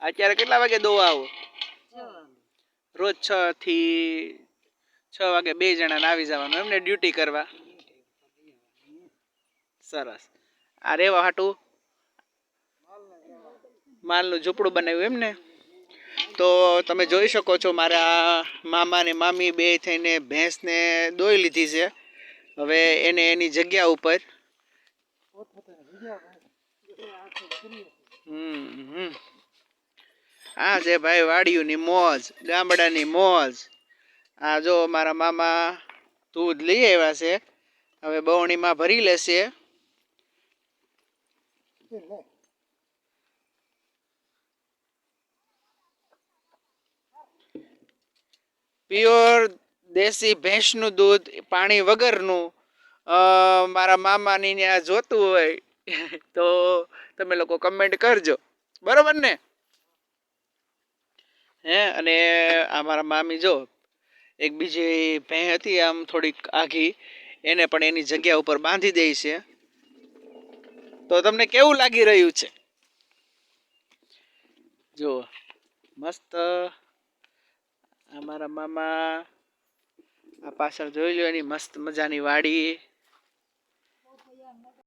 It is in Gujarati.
અત્યારે કેટલા વાગે દોવા આવો? રોજ 6 થી 6 વાગે 2 જણાને આવી જવાનું એમને ડ્યુટી કરવા? સરસ. આ રેવા હાટું માલનું ઝૂંપડું બનાવ્યું એમ ને? તો તમે જોઈ શકો છો મારા મામા ને મામી બે થઈને ભેંસને દોઈ લીધી છે. હવે એને એની જગ્યા ઉપર આ છે ભાઈ વાડિયુંની મોજ, ગામડાની મોજ. આ જો મારા મામા દૂધ લઈ આવ્યા છે, હવે બવણીમાં ભરી લેશે. પ્યોર દેશી ભેંસનું દૂધ, પાણી વગરનું. મારા મામાની ત્યાં જોતું હોય તો તમે લોકો કમેન્ટ કરજો, બરોબર ને? હે અને અમારા મામી જો એક બીજી ભેં હતી આમ થોડીક આઘી, એને પણ એની જગ્યા ઉપર બાંધી દે છે. તો તમને કેવું લાગી રહ્યું છે? જો મસ્ત અમારા મામા આ પાછળ જોઈ લો એની મસ્ત મજાની વાડી.